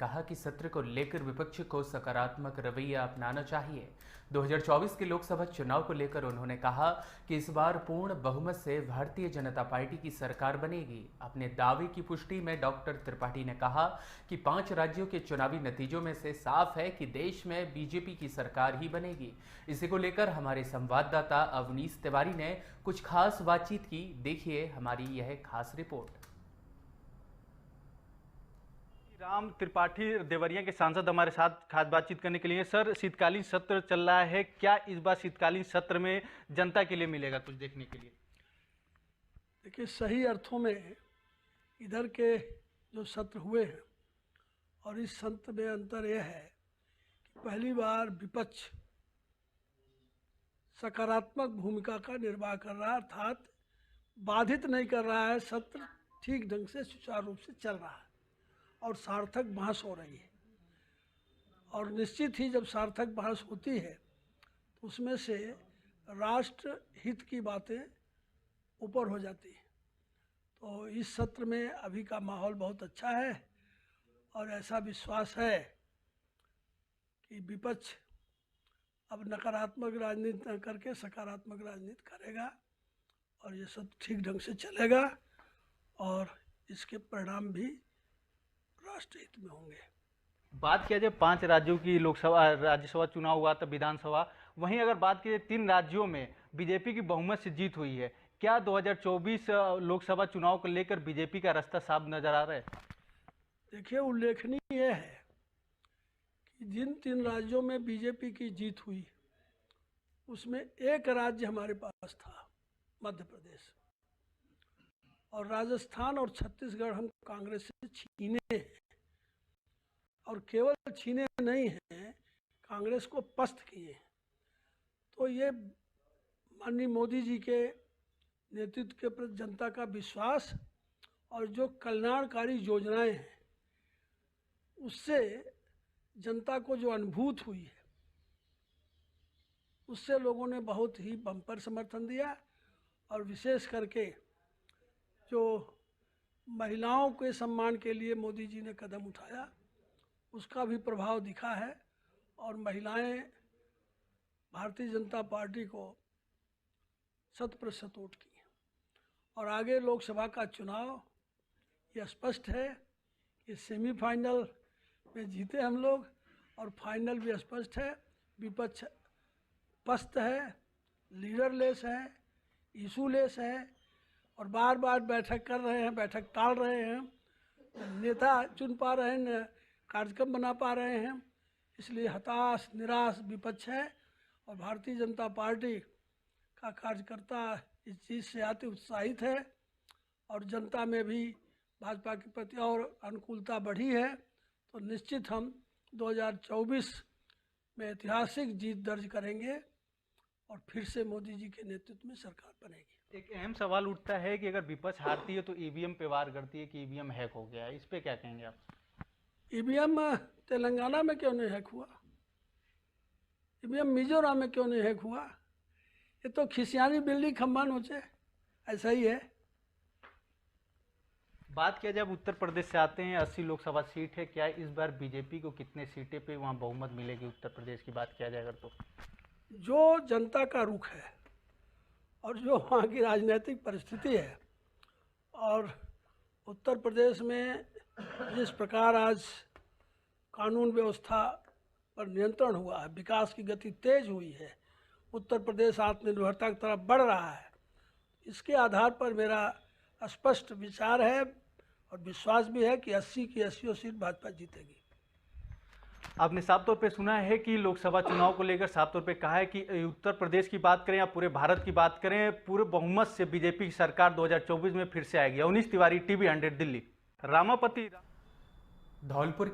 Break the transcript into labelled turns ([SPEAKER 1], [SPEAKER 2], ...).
[SPEAKER 1] कहा कि सत्र को लेकर विपक्ष को सकारात्मक रवैया अपनाना चाहिए। 2024 के लोकसभा चुनाव को लेकर उन्होंने कहा कि इस बार पूर्ण बहुमत से भारतीय जनता पार्टी की सरकार बनेगी। अपने दावे की पुष्टि में डॉक्टर त्रिपाठी ने कहा कि 5 राज्यों के चुनावी नतीजों में से साफ है कि देश में बीजेपी की सरकार ही बनेगी। इसी को लेकर हमारे संवाददाता अवनीश तिवारी ने कुछ खास बातचीत की। देखिए हमारी यह खास रिपोर्ट।
[SPEAKER 2] राम त्रिपाठी देवरिया के सांसद हमारे साथ खास बातचीत करने के लिए। सर, शीतकालीन सत्र चल रहा है, क्या इस बार शीतकालीन सत्र में जनता के लिए मिलेगा कुछ देखने के लिए?
[SPEAKER 3] देखिए, सही अर्थों में इधर के जो सत्र हुए हैं और इस सत्र में अंतर यह है कि पहली बार विपक्ष सकारात्मक भूमिका का निर्वाह कर रहा है, अर्थात बाधित नहीं कर रहा है। सत्र ठीक ढंग से सुचारू रूप से चल रहा है और सार्थक बहस हो रही है। और निश्चित ही जब सार्थक बहस होती है तो उसमें से राष्ट्र हित की बातें ऊपर हो जाती हैं। तो इस सत्र में अभी का माहौल बहुत अच्छा है और ऐसा विश्वास है कि विपक्ष अब नकारात्मक राजनीति न करके सकारात्मक राजनीति करेगा और ये सब ठीक ढंग से चलेगा और इसके परिणाम भी राष्ट्र हित में होंगे।
[SPEAKER 2] बात किया जाए 5 राज्यों की लोकसभा राज्यसभा चुनाव हुआ था, विधानसभा, वहीं अगर बात की जाए 3 राज्यों में बीजेपी की बहुमत से जीत हुई है। क्या 2024 लोकसभा चुनाव को लेकर बीजेपी का रास्ता साफ नजर आ रहा है?
[SPEAKER 3] देखिए, उल्लेखनीय यह है कि जिन 3 राज्यों में बीजेपी की जीत हुई उसमें एक राज्य हमारे पास था, मध्य प्रदेश, और राजस्थान और छत्तीसगढ़ हम कांग्रेस से छीने हैं। और केवल छीने नहीं हैं, कांग्रेस को पस्त किए हैं। तो ये माननीय मोदी जी के नेतृत्व के प्रति जनता का विश्वास और जो कल्याणकारी योजनाएं हैं उससे जनता को जो अनुभूत हुई है उससे लोगों ने बहुत ही बम्पर समर्थन दिया। और विशेष करके जो महिलाओं के सम्मान के लिए मोदी जी ने कदम उठाया उसका भी प्रभाव दिखा है और महिलाएं भारतीय जनता पार्टी को 100% वोट की। और आगे लोकसभा का चुनाव यह स्पष्ट है कि सेमीफाइनल में जीते हम लोग और फाइनल भी स्पष्ट है। विपक्ष पस्त है, लीडरलेस है, इशूलेस है और बार बार बैठक कर रहे हैं, बैठक टाल रहे हैं, नेता चुन पा रहे हैं, कार्यक्रम बना पा रहे हैं। इसलिए हताश निराश विपक्ष है और भारतीय जनता पार्टी का कार्यकर्ता इस चीज़ से अति उत्साहित है और जनता में भी भाजपा के प्रति और अनुकूलता बढ़ी है। तो निश्चित हम 2024 में ऐतिहासिक जीत दर्ज करेंगे और फिर से मोदी जी के नेतृत्व में सरकार बनेगी।
[SPEAKER 2] एक अहम सवाल उठता है कि अगर विपक्ष हारती है तो ईवीएम पे वार करती है कि ईवीएम हैक हो गया है, इस पे क्या कहेंगे आप?
[SPEAKER 3] ईवीएम तेलंगाना में क्यों नहीं हैक हुआ? ईवीएम मिजोरम में क्यों नहीं हैक हुआ? ये तो खिसियानी बिल्ली खम्बा नोचे, ऐसा ही है।
[SPEAKER 2] बात किया जब उत्तर प्रदेश से आते हैं, 80 लोकसभा सीट है, क्या इस बार बीजेपी को कितने सीटें पे वहाँ बहुमत मिलेगी उत्तर प्रदेश की बात किया जाए अगर? तो
[SPEAKER 3] जो जनता का रुख है और जो वहाँ की राजनीतिक परिस्थिति है और उत्तर प्रदेश में जिस प्रकार आज कानून व्यवस्था पर नियंत्रण हुआ है, विकास की गति तेज हुई है, उत्तर प्रदेश आत्मनिर्भरता की तरफ बढ़ रहा है, इसके आधार पर मेरा स्पष्ट विचार है और विश्वास भी है कि 80 की 80 सीट भाजपा जीतेगी।
[SPEAKER 2] आपने साफ तौर पे सुना है कि लोकसभा चुनाव को लेकर साफ तौर पे कहा है कि उत्तर प्रदेश की बात करें या पूरे भारत की बात करें, पूरे बहुमत से बीजेपी की सरकार 2024 में फिर से आएगी। अवनीश तिवारी, टीवी 100 दिल्ली। रामापति
[SPEAKER 1] धौलपुर के